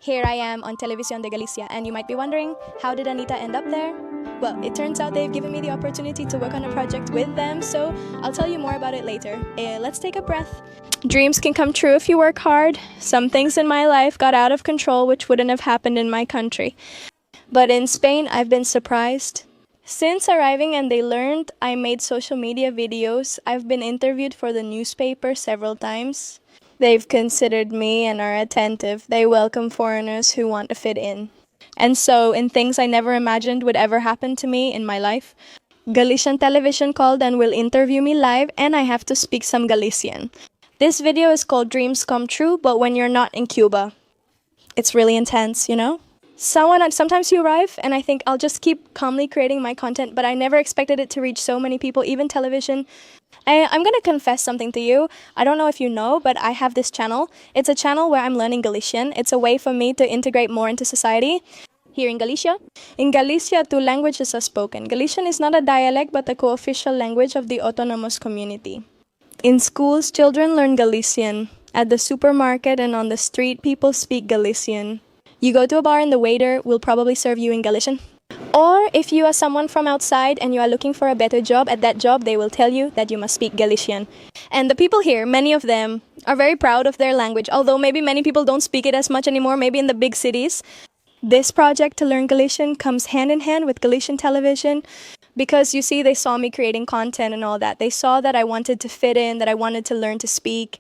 Here I am on Televisión de Galicia, and you might be wondering, how did Anita end up there? Well, it turns out they've given me the opportunity to work on a project with them, so I'll tell you more about it later. Let's take a breath. Dreams can come true if you work hard. Some things in my life got out of control which wouldn't have happened in my country. But in Spain, I've been surprised. Since arriving and they learned I made social media videos, I've been interviewed for the newspaper several times. They've considered me and are attentive. They welcome foreigners who want to fit in. And so, in things I never imagined would ever happen to me in my life, Galician television called and will interview me live, and I have to speak some Galician. This video is called Dreams Come True, but when you're not in Cuba. It's really intense, you know? Sometimes you arrive and I think I'll just keep calmly creating my content, but I never expected it to reach so many people, even television. I'm gonna confess something to you. I don't know if you know, but I have this channel. It's a channel where I'm learning Galician. It's a way for me to integrate more into society. Here in Galicia. In Galicia, 2 languages are spoken. Galician is not a dialect, but the co-official language of the autonomous community. In schools, children learn Galician. At the supermarket and on the street, people speak Galician. You go to a bar and the waiter will probably serve you in Galician. Or if you are someone from outside and you are looking for a better job, at that job they will tell you that you must speak Galician. And the people here, many of them, are very proud of their language, although maybe many people don't speak it as much anymore, maybe in the big cities. This project to learn Galician comes hand in hand with Galician television because you see they saw me creating content and all that. They saw that I wanted to fit in, that I wanted to learn to speak.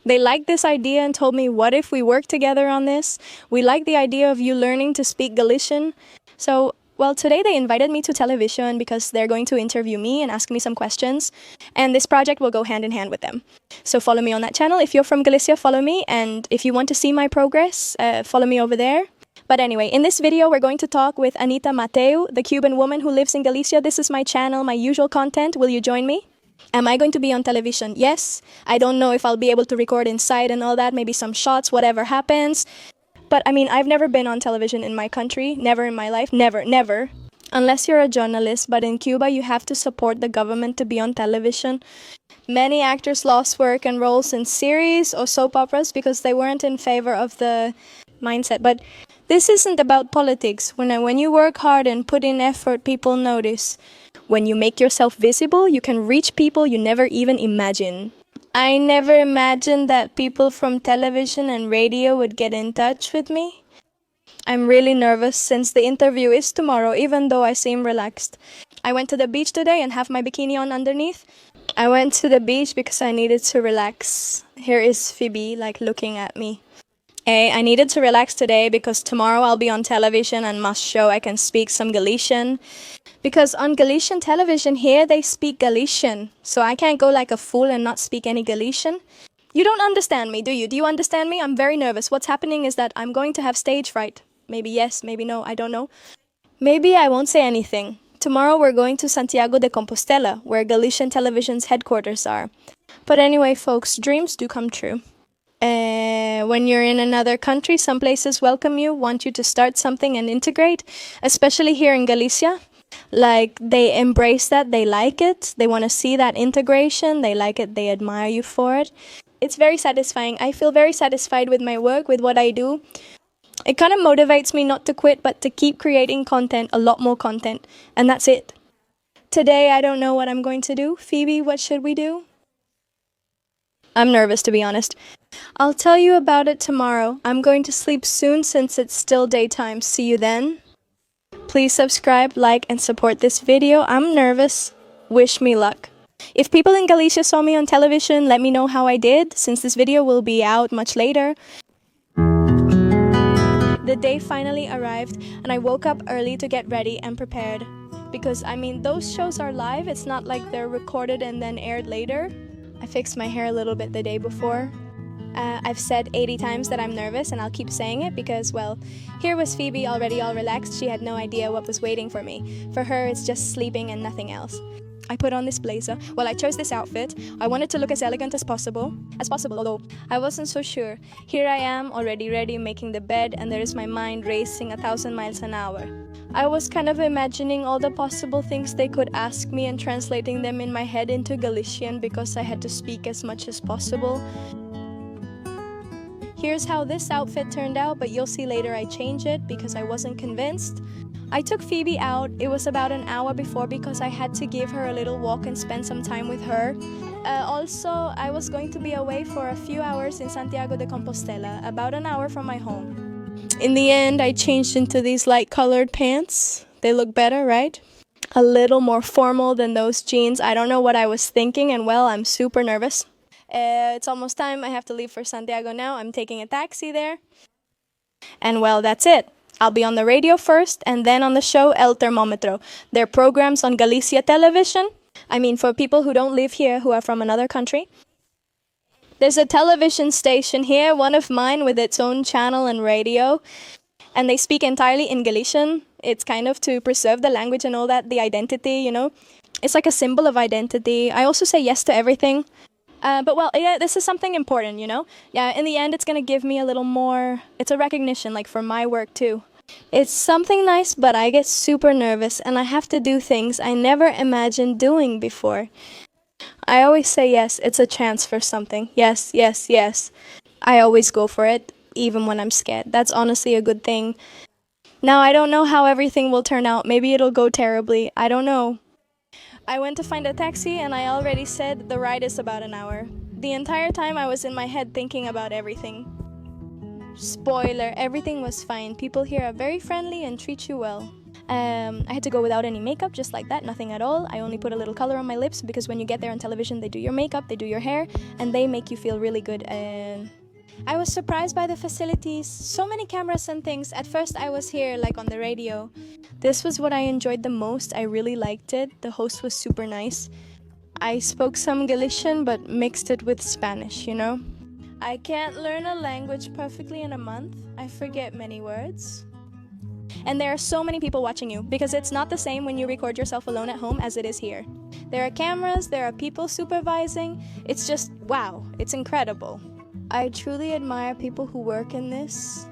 They liked this idea and told me, what if we work together on this? We like the idea of you learning to speak Galician. So, well, today they invited me to television because they're going to interview me and ask me some questions. And this project will go hand in hand with them. So follow me on that channel. If you're from Galicia, follow me. And if you want to see my progress, follow me over there. But anyway, in this video, we're going to talk with Anita Mateu, the Cuban woman who lives in Galicia. This is my channel, my usual content. Will you join me? Am I going to be on television? Yes. I don't know if I'll be able to record inside and all that, maybe some shots, whatever happens. But I mean, I've never been on television in my country, never in my life, never. Unless you're a journalist, but in Cuba you have to support the government to be on television. Many actors lost work and roles in series or soap operas because they weren't in favor of the mindset. But this isn't about politics. When you work hard and put in effort, people notice. When you make yourself visible, you can reach people you never even imagine. I never imagined that people from television and radio would get in touch with me. I'm really nervous since the interview is tomorrow, even though I seem relaxed. I went to the beach today and have my bikini on underneath. I went to the beach because I needed to relax. Here is Phoebe, looking at me. I needed to relax today because tomorrow I'll be on television and must show I can speak some Galician. Because on Galician television here, they speak Galician. So I can't go like a fool and not speak any Galician. You don't understand me, do you? Do you understand me? I'm very nervous. What's happening is that I'm going to have stage fright. Maybe yes, maybe no, I don't know. Maybe I won't say anything. Tomorrow we're going to Santiago de Compostela, where Galician television's headquarters are. But anyway, folks, dreams do come true. When you're in another country, some places welcome you, want you to start something and integrate, especially here in Galicia. They embrace that, they like it, they want to see that integration, they like it, they admire you for it. It's very satisfying. I feel very satisfied with my work, with what I do. It kind of motivates me not to quit, but to keep creating content, a lot more content, and that's it. Today, I don't know what I'm going to do. Phoebe, what should we do? I'm nervous, to be honest. I'll tell you about it tomorrow. I'm going to sleep soon since it's still daytime. See you then. Please subscribe, like, and support this video. I'm nervous. Wish me luck. If people in Galicia saw me on television, let me know how I did, since this video will be out much later. The day finally arrived, and I woke up early to get ready and prepared. Because, I mean, those shows are live. It's not like they're recorded and then aired later. I fixed my hair a little bit the day before. I've said 80 times that I'm nervous, and I'll keep saying it because, well, here was Phoebe already all relaxed. She had no idea what was waiting for me. For her, it's just sleeping and nothing else. I put on this blazer. Well, I chose this outfit. I wanted to look as elegant as possible, although I wasn't so sure. Here I am, already ready, making the bed, and there is my mind racing 1,000 miles an hour. I was kind of imagining all the possible things they could ask me and translating them in my head into Galician because I had to speak as much as possible. Here's how this outfit turned out, but you'll see later I changed it because I wasn't convinced. I took Phoebe out. It was about an hour before because I had to give her a little walk and spend some time with her. Also, I was going to be away for a few hours in Santiago de Compostela, about an hour from my home. In the end, I changed into these light-colored pants. They look better, right? A little more formal than those jeans. I don't know what I was thinking, and well, I'm super nervous. It's almost time. I have to leave for Santiago now. I'm taking a taxi there. And well, that's it. I'll be on the radio first, and then on the show El Termómetro. They're programs on Galicia television. I mean, for people who don't live here, who are from another country. There's a television station here, one of mine, with its own channel and radio. And they speak entirely in Galician. It's kind of to preserve the language and all that, the identity, you know. It's like a symbol of identity. I also say yes to everything. But well, yeah, this is something important, you know? Yeah, in the end, it's gonna give me a little more, it's a recognition, like for my work too. It's something nice, but I get super nervous and I have to do things I never imagined doing before. I always say yes, it's a chance for something. Yes, yes, yes. I always go for it, even when I'm scared. That's honestly a good thing. Now, I don't know how everything will turn out. Maybe it'll go terribly. I don't know. I went to find a taxi and I already said the ride is about an hour. The entire time I was in my head thinking about everything. Spoiler, everything was fine. People here are very friendly and treat you well. I had to go without any makeup, just like that, nothing at all. I only put a little color on my lips because when you get there on television, they do your makeup, they do your hair, and they make you feel really good. And I was surprised by the facilities, so many cameras and things. At first I was here like on the radio. This was what I enjoyed the most. I really liked it. The host was super nice. I spoke some Galician but mixed it with Spanish, you know? I can't learn a language perfectly in a month. I forget many words. And there are so many people watching you because it's not the same when you record yourself alone at home as it is here. There are cameras, there are people supervising. It's just, wow, it's incredible. I truly admire people who work in this.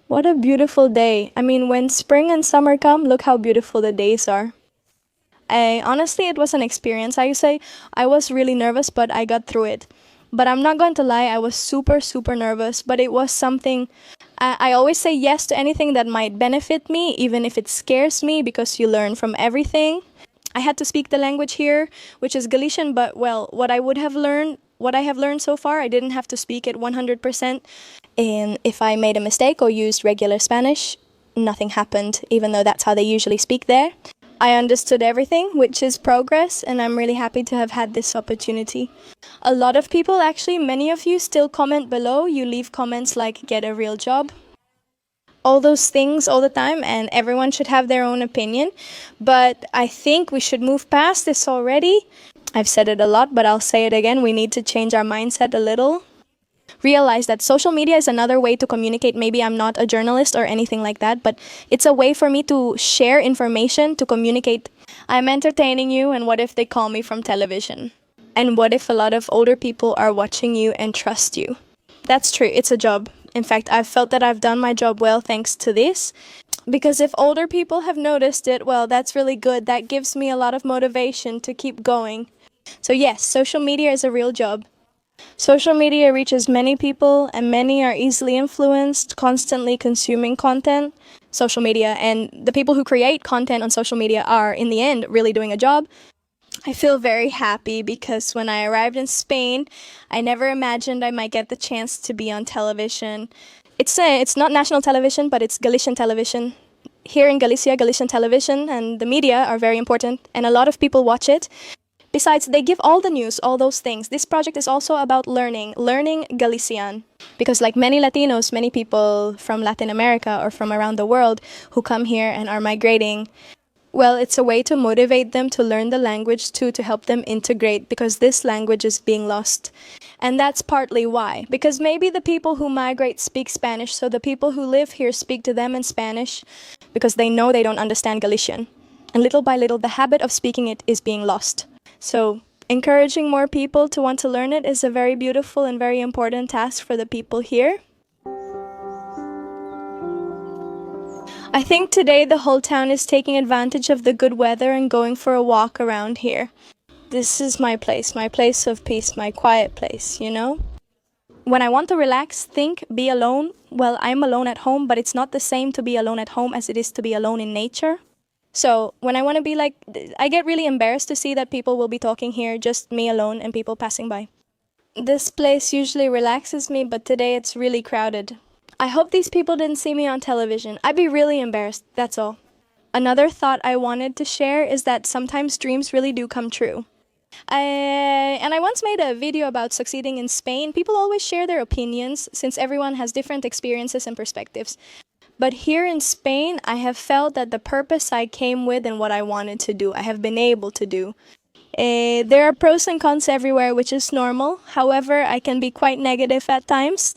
What a beautiful day. I mean, when spring and summer come, look how beautiful the days are. Honestly, it was an experience. I say I was really nervous, but I got through it. But I'm not going to lie, I was super, super nervous, but it was something. I always say yes to anything that might benefit me, even if it scares me, because you learn from everything. I had to speak the language here, which is Galician, but well, what I have learned so far, I didn't have to speak it 100%. And if I made a mistake or used regular Spanish, nothing happened, even though that's how they usually speak there. I understood everything, which is progress, and I'm really happy to have had this opportunity. A lot of people, actually, many of you still comment below. You leave comments like, get a real job. All those things all the time, and everyone should have their own opinion. But I think we should move past this already. I've said it a lot, but I'll say it again. We need to change our mindset a little. Realize that social media is another way to communicate. Maybe I'm not a journalist or anything like that, but it's a way for me to share information, to communicate. I'm entertaining you, and what if they call me from television? And what if a lot of older people are watching you and trust you? That's true, it's a job. In fact, I've felt that I've done my job well thanks to this. Because if older people have noticed it, well, that's really good. That gives me a lot of motivation to keep going. So yes, social media is a real job. Social media reaches many people, and many are easily influenced, constantly consuming content. Social media and the people who create content on social media are, in the end, really doing a job. I feel very happy because when I arrived in Spain, I never imagined I might get the chance to be on television. It's not national television, but it's Galician television. Here in Galicia, Galician television and the media are very important, and a lot of people watch it. Besides, they give all the news, all those things. This project is also about learning Galician. Because like many Latinos, many people from Latin America or from around the world who come here and are migrating, well, it's a way to motivate them to learn the language too, to help them integrate, because this language is being lost. And that's partly why. Because maybe the people who migrate speak Spanish, so the people who live here speak to them in Spanish because they know they don't understand Galician. And little by little, the habit of speaking it is being lost. So encouraging more people to want to learn it is a very beautiful and very important task for the people here. I think today the whole town is taking advantage of the good weather and going for a walk around here. This is my place of peace, my quiet place, you know? When I want to relax, think, be alone, well, I'm alone at home, but it's not the same to be alone at home as it is to be alone in nature. So when I want to be like, I get really embarrassed to see that people will be talking here, just me alone and people passing by. This place usually relaxes me, but today it's really crowded. I hope these people didn't see me on television. I'd be really embarrassed, that's all. Another thought I wanted to share is that sometimes dreams really do come true. I once made a video about succeeding in Spain. People always share their opinions since everyone has different experiences and perspectives. But here in Spain, I have felt that the purpose I came with and what I wanted to do, I have been able to do. There are pros and cons everywhere, which is normal. However, I can be quite negative at times.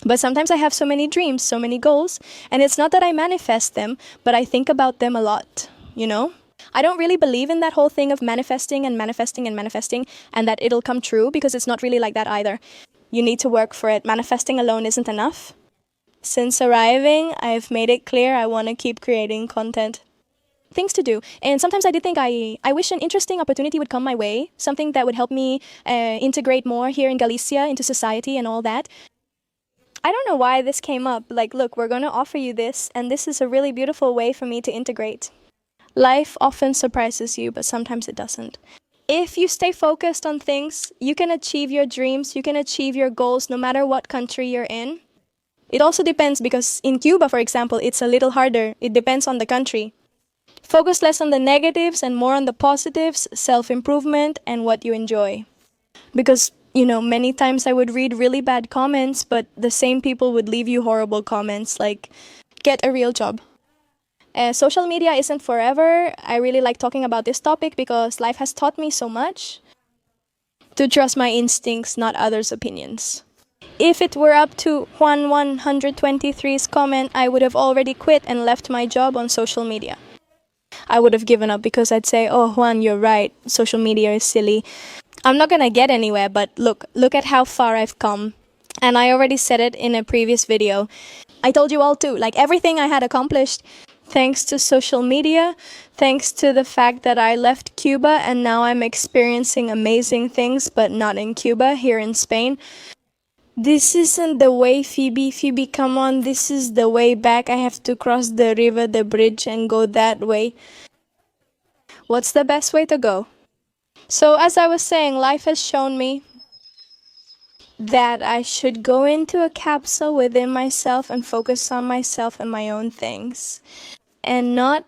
But sometimes I have so many dreams, so many goals, and it's not that I manifest them, but I think about them a lot, you know? I don't really believe in that whole thing of manifesting and manifesting and manifesting and that it'll come true, because it's not really like that either. You need to work for it. Manifesting alone isn't enough. Since arriving, I've made it clear I want to keep creating content. Things to do. And sometimes I did think I wish an interesting opportunity would come my way, something that would help me integrate more here in Galicia into society and all that. I don't know why this came up. Like, look, we're going to offer you this, and this is a really beautiful way for me to integrate. Life often surprises you, but sometimes it doesn't. If you stay focused on things, you can achieve your dreams, you can achieve your goals no matter what country you're in. It also depends, because in Cuba, for example, it's a little harder. It depends on the country. Focus less on the negatives and more on the positives, self-improvement, and what you enjoy. Because, you know, many times I would read really bad comments, but the same people would leave you horrible comments like, get a real job. Social media isn't forever. I really like talking about this topic because life has taught me so much to trust my instincts, not others' opinions. If it were up to Juan 123's comment, I would have already quit and left my job on social media. I would have given up because I'd say, oh, Juan, you're right. Social media is silly. I'm not gonna get anywhere, but look at how far I've come. And I already said it in a previous video. I told you all too, like everything I had accomplished thanks to social media, thanks to the fact that I left Cuba and now I'm experiencing amazing things, but not in Cuba, here in Spain. This isn't the way, Phoebe. Phoebe, come on, this is the way back. I have to cross the river, the bridge, and go that way. What's the best way to go? So as I was saying, life has shown me that I should go into a capsule within myself and focus on myself and my own things. And not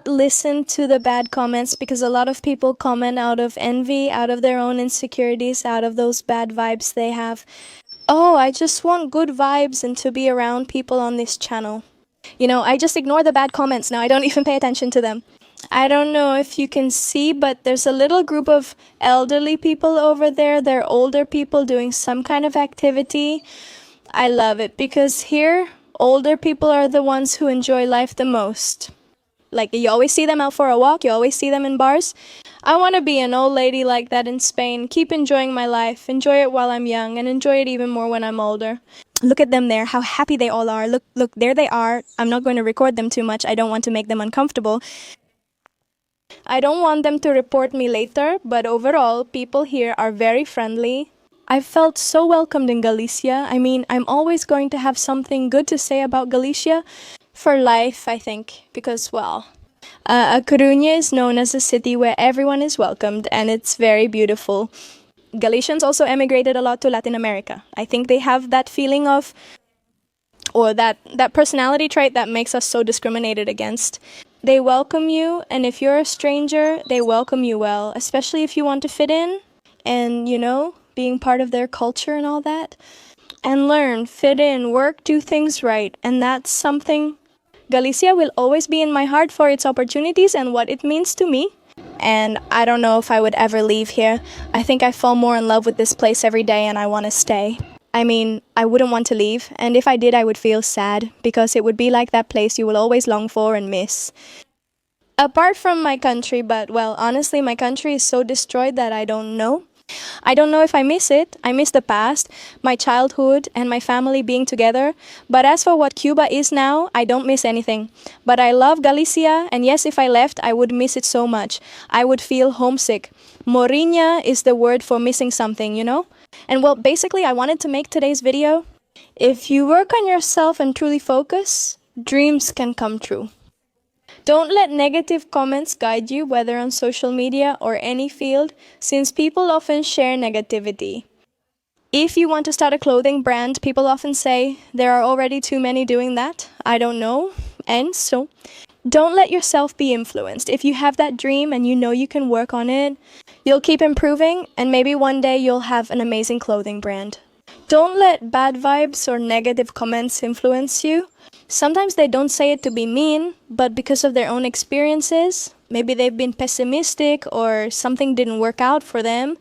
listen to the bad comments, because a lot of people comment out of envy, out of their own insecurities, out of those bad vibes they have. Oh, I just want good vibes and to be around people on this channel. You know, I just ignore the bad comments now. I don't even pay attention to them. I don't know if you can see, but there's a little group of elderly people over there. They're older people doing some kind of activity. I love it because here, older people are the ones who enjoy life the most. Like, you always see them out for a walk, you always see them in bars. I want to be an old lady like that in Spain. Keep enjoying my life, enjoy it while I'm young, and enjoy it even more when I'm older. Look at them there, how happy they all are. Look, there they are. I'm not going to record them too much. I don't want to make them uncomfortable. I don't want them to report me later, but overall, people here are very friendly. I felt so welcomed in Galicia. I mean, I'm always going to have something good to say about Galicia for life, I think, because, well, A Coruña is known as a city where everyone is welcomed, and it's very beautiful. Galicians also emigrated a lot to Latin America. I think they have that feeling of, or that personality trait that makes us so discriminated against. They welcome you, and if you're a stranger, they welcome you well, especially if you want to fit in and, you know, being part of their culture and all that. And learn, fit in, work, do things right, and that's something Galicia will always be in my heart for its opportunities and what it means to me. And I don't know if I would ever leave here. I think I fall more in love with this place every day and I want to stay. I mean, I wouldn't want to leave, and if I did, I would feel sad, because it would be like that place you will always long for and miss. Apart from my country, but, well, honestly, my country is so destroyed that I don't know. I don't know if I miss it. I miss the past, my childhood, and my family being together. But as for what Cuba is now, I don't miss anything. But I love Galicia, and yes, if I left, I would miss it so much. I would feel homesick. Moriña is the word for missing something, you know? And well, basically, I wanted to make today's video. If you work on yourself and truly focus, dreams can come true. Don't let negative comments guide you, whether on social media or any field, since people often share negativity. If you want to start a clothing brand, people often say there are already too many doing that. I don't know. And so, don't let yourself be influenced. If you have that dream and you know you can work on it, you'll keep improving, and maybe one day you'll have an amazing clothing brand. Don't let bad vibes or negative comments influence you. Sometimes they don't say it to be mean, but because of their own experiences, maybe they've been pessimistic or something didn't work out for them.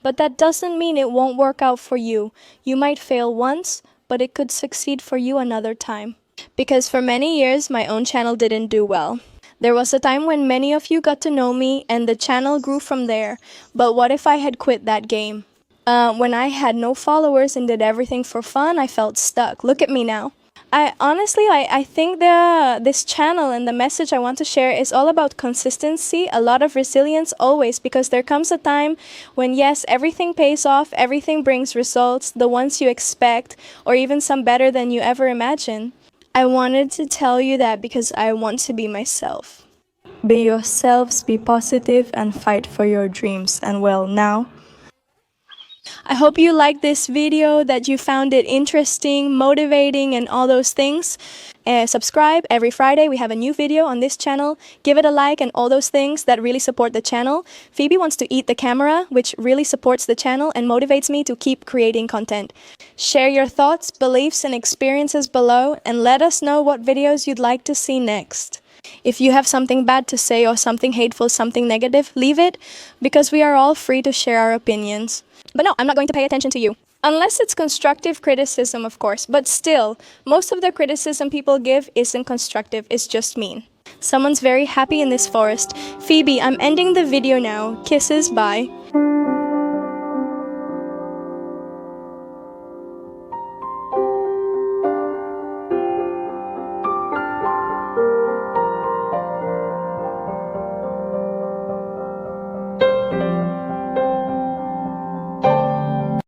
But that doesn't mean it won't work out for you. You might fail once, but it could succeed for you another time. Because for many years, my own channel didn't do well. There was a time when many of you got to know me and the channel grew from there. But what if I had quit that game? When I had no followers and did everything for fun, I felt stuck. Look at me now. I think this channel and the message I want to share is all about consistency, a lot of resilience always, because there comes a time when, yes, everything pays off, everything brings results, the ones you expect, or even some better than you ever imagined. I wanted to tell you that because I want to be myself. Be yourselves, be positive, and fight for your dreams. And well, now, I hope you liked this video, that you found it interesting, motivating, and all those things. Subscribe. Every Friday we have a new video on this channel. Give it a like and all those things that really support the channel. Phoebe wants to eat the camera, which really supports the channel and motivates me to keep creating content. Share your thoughts, beliefs, and experiences below, and let us know what videos you'd like to see next. If you have something bad to say or something hateful, something negative, leave it, because we are all free to share our opinions. But no, I'm not going to pay attention to you. Unless it's constructive criticism, of course. But still, most of the criticism people give isn't constructive, it's just mean. Someone's very happy in this forest. Phoebe, I'm ending the video now. Kisses, bye.